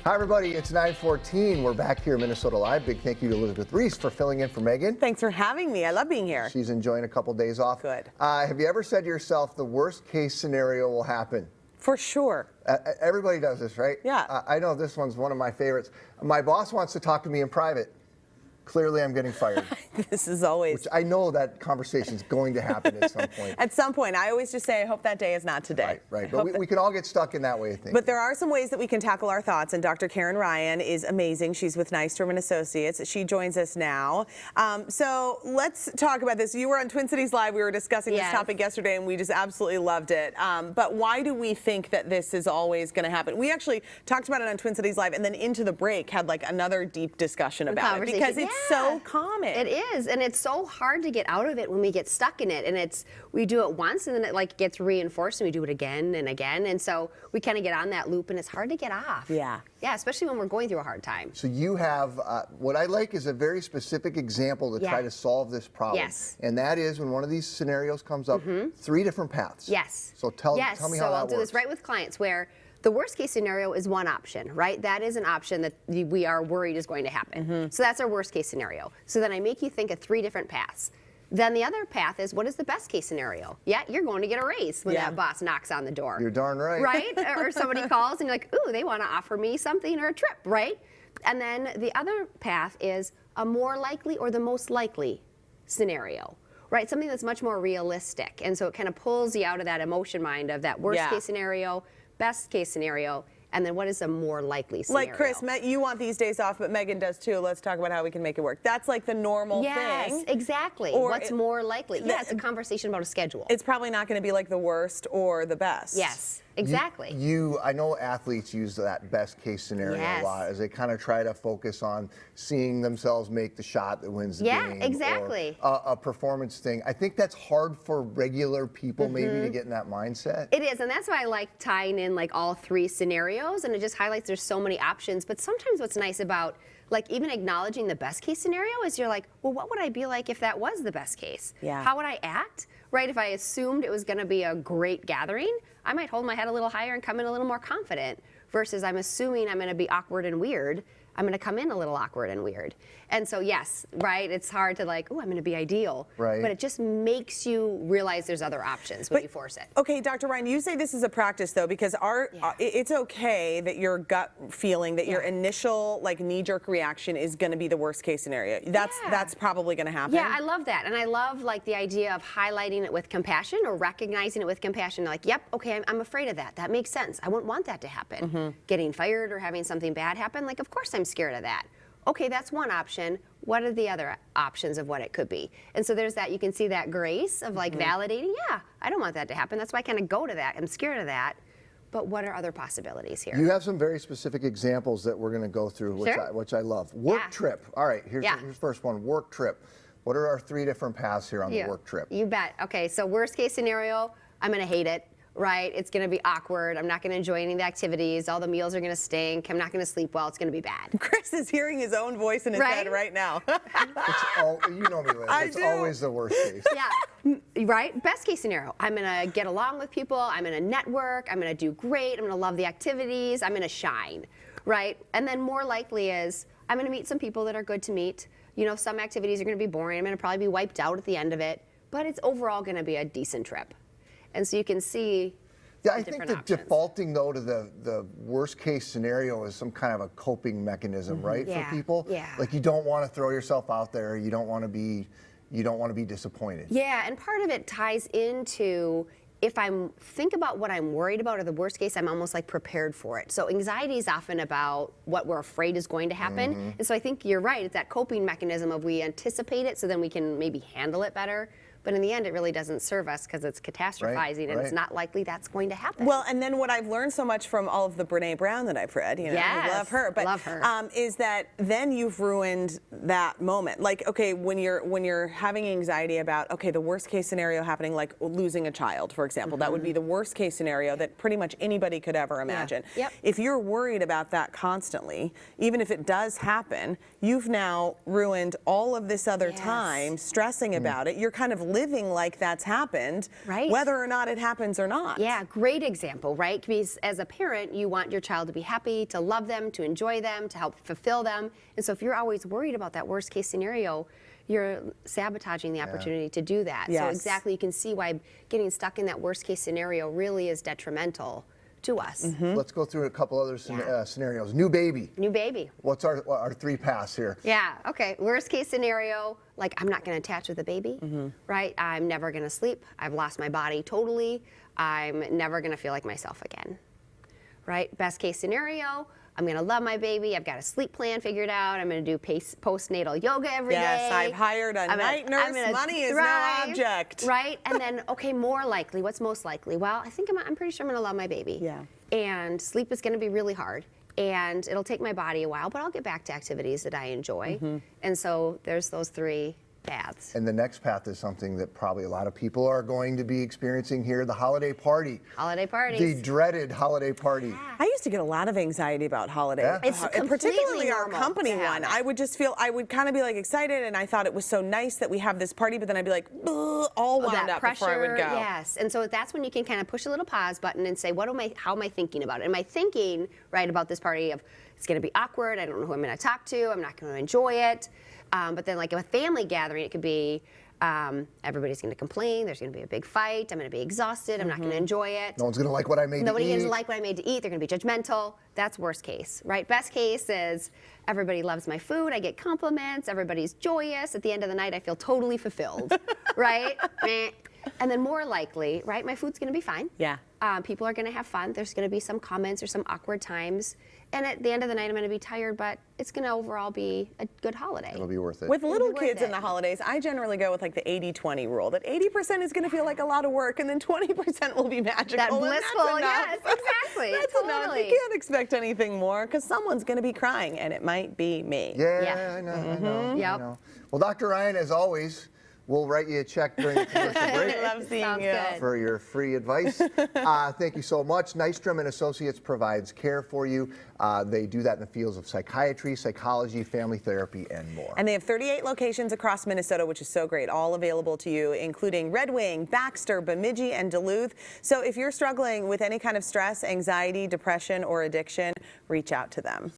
Hi, everybody. It's 9:14. We're back here in Minnesota Live. Big thank you to Elizabeth Reese for filling in for Megan. Thanks for having me. I love being here. She's enjoying a couple days off. Good. Have you ever said to yourself, the worst case scenario will happen? For sure. Everybody does this, right? Yeah. I know this one's one of my favorites. My boss wants to talk to me in private. Clearly, I'm getting fired. This is always... Which I know that conversation's going to happen at some point. At some point. I always just say, I hope that day is not today. Right. But we can all get stuck in that way, I think. But there are some ways that we can tackle our thoughts, and Dr. Karin Ryan is amazing. She's with Nystrom and Associates. She joins us now. So let's talk about this. You were on Twin Cities Live. We were discussing this topic yesterday, and we just absolutely loved it. But why do we think that this is always going to happen? We actually talked about it on Twin Cities Live, and then into the break had like another deep discussion about it because it's so common. It is, and it's so hard to get out of it when we get stuck in it. And we do it once, and then it like gets reinforced, and we do it again and again. And so we kind of get on that loop, and it's hard to get off. Yeah. Yeah, especially when we're going through a hard time. So you have, what I like is a very specific example to try to solve this problem. Yes. And that is when one of these scenarios comes up, 3 different paths. Yes. So tell me how that works. So I'll do this right with clients where the worst case scenario is one option, right? That is an option that we are worried is going to happen. So that's our worst case scenario. So then I make you think of 3 different paths. Then the other path is, what is the best case scenario? Yeah, you're going to get a raise when that boss knocks on the door. You're darn right. Right? Or somebody calls and you're like, ooh, they want to offer me something or a trip, right? And then the other path is a more likely or the most likely scenario. Right, something that's much more realistic. And so it kind of pulls you out of that emotion mind of that worst case scenario, best case scenario, and then what is a more likely scenario? Like, Chris, you want these days off, but Megan does too. Let's talk about how we can make it work. That's like the normal thing. Yes, exactly. Or what's more likely? Yeah, it's a conversation about a schedule. It's probably not going to be like the worst or the best. Yes, exactly. I know athletes use that best case scenario a lot as they kind of try to focus on seeing themselves make the shot that wins the game. Yeah, exactly. Or a performance thing. I think that's hard for regular people maybe to get in that mindset. It is, and that's why I like tying in like all 3 scenarios, and it just highlights there's so many options. But sometimes what's nice about like even acknowledging the best case scenario is you're like, well, what would I be like if that was the best case? Yeah. How would I act? Right? If I assumed it was going to be a great gathering, I might hold my head a little higher and come in a little more confident versus I'm assuming I'm going to be awkward and weird. I'm going to come in a little awkward and weird. And so, yes, right, it's hard to like, oh, I'm going to be ideal. Right. But it just makes you realize there's other options when you force it. Okay, Dr. Ryan, you say this is a practice, though, because it's okay that your gut feeling, that your initial like knee-jerk reaction is going to be the worst case scenario. That's probably going to happen. Yeah, I love that. And I love like the idea of highlighting it with compassion or recognizing it with compassion. Like, yep, okay, I'm afraid of that. That makes sense. I wouldn't want that to happen. Getting fired or having something bad happen, like, of course I'm scared of that. Okay, that's one option. What are the other options of what it could be? And so there's that, you can see that grace of like validating, yeah, I don't want that to happen. That's why I kind of go to that. I'm scared of that. But what are other possibilities here? You have some very specific examples that we're going to go through, which I love. Work trip. All right, here's the first one, work trip. What are our 3 different paths here on the work trip? You bet. Okay, so worst case scenario, I'm going to hate it. Right? It's going to be awkward. I'm not going to enjoy any of the activities. All the meals are going to stink. I'm not going to sleep well. It's going to be bad. Chris is hearing his own voice in his head right now. You know me, Liz. It's always the worst case. Yeah. Right? Best case scenario. I'm going to get along with people. I'm going to network. I'm going to do great. I'm going to love the activities. I'm going to shine. Right? And then more likely is I'm going to meet some people that are good to meet. You know, some activities are going to be boring. I'm going to probably be wiped out at the end of it. But it's overall going to be a decent trip. And so you can see I think that defaulting, though, to the worst case scenario is some kind of a coping mechanism, right, for people? Yeah. Like you don't want to throw yourself out there. You don't want to be disappointed. Yeah, and part of it ties into if I think about what I'm worried about or the worst case, I'm almost like prepared for it. So anxiety is often about what we're afraid is going to happen. And so I think you're right. It's that coping mechanism of we anticipate it so then we can maybe handle it better. But in the end, it really doesn't serve us because it's catastrophizing and it's not likely that's going to happen. Well, and then what I've learned so much from all of the Brene Brown that I've read, I love her, but love her. Is that then you've ruined that moment. Like, okay, when you're having anxiety about, okay, the worst case scenario happening, like losing a child, for example, that would be the worst case scenario that pretty much anybody could ever imagine. Yep. If you're worried about that constantly, even if it does happen, you've now ruined all of this other time stressing about it. You're kind of living like that's happened, right, whether or not it happens or not. Yeah, great example, right? Because as a parent, you want your child to be happy, to love them, to enjoy them, to help fulfill them. And so if you're always worried about that worst case scenario, you're sabotaging the opportunity to do that. Yes. So exactly, you can see why getting stuck in that worst case scenario really is detrimental to us. Let's go through a couple other scenarios. New baby. New baby. What's our 3 paths here? Yeah, okay. Worst case scenario, like I'm not going to attach with the baby, right? I'm never going to sleep. I've lost my body totally. I'm never going to feel like myself again, right? Best case scenario, I'm going to love my baby. I've got a sleep plan figured out. I'm going to do postnatal yoga every day. Yes, I've hired a night nurse. Money is no object. Right? And then, okay, more likely, what's most likely? Well, I think I'm pretty sure I'm going to love my baby. Yeah. And sleep is going to be really hard. And it'll take my body a while, but I'll get back to activities that I enjoy. And so there's those 3 paths. And the next path is something that probably a lot of people are going to be experiencing here, the holiday party. Holiday parties. The dreaded holiday party. I used to get a lot of anxiety about holidays. Yeah. It's And particularly our normal company to have one. it. I would just feel, I would kind of be like excited, and I thought it was so nice that we have this party, but then I'd be like, all wound that up pressure, before I would go. yes. And so that's when you can kind of push a little pause button and say, how am I thinking about it? Am I thinking, right, about this party of it's going to be awkward, I don't know who I'm going to talk to, I'm not going to enjoy it. But then like a family gathering, it could be everybody's going to complain, there's going to be a big fight, I'm going to be exhausted, I'm not going to enjoy it. No one's going to like what I made to eat. Nobody's going to like what I made to eat, they're going to be judgmental. That's worst case, right? Best case is everybody loves my food, I get compliments, everybody's joyous. At the end of the night, I feel totally fulfilled, right? And then more likely, right, my food's going to be fine. Yeah. People are going to have fun. There's going to be some comments or some awkward times. And at the end of the night, I'm going to be tired, but it's going to overall be a good holiday. It'll be worth it. With little worth kids in it. the holidays, I generally go with like the 80-20 rule, that 80% is going to feel like a lot of work, and then 20% will be magical. That and blissful, that's enough. yes, exactly. That's enough. Totally. You can't expect anything more, because someone's going to be crying, and it might be me. Yeah, Yeah. I know, I know. Yep. I know. Well, Dr. Ryan, as always, we'll write you a check during the commercial break. I love seeing Sounds you. good. For your free advice. Thank you so much. Nystrom and Associates provides care for you. They do that in the fields of psychiatry, psychology, family therapy, and more. And they have 38 locations across Minnesota, which is so great, all available to you, including Red Wing, Baxter, Bemidji, and Duluth. So if you're struggling with any kind of stress, anxiety, depression, or addiction, reach out to them.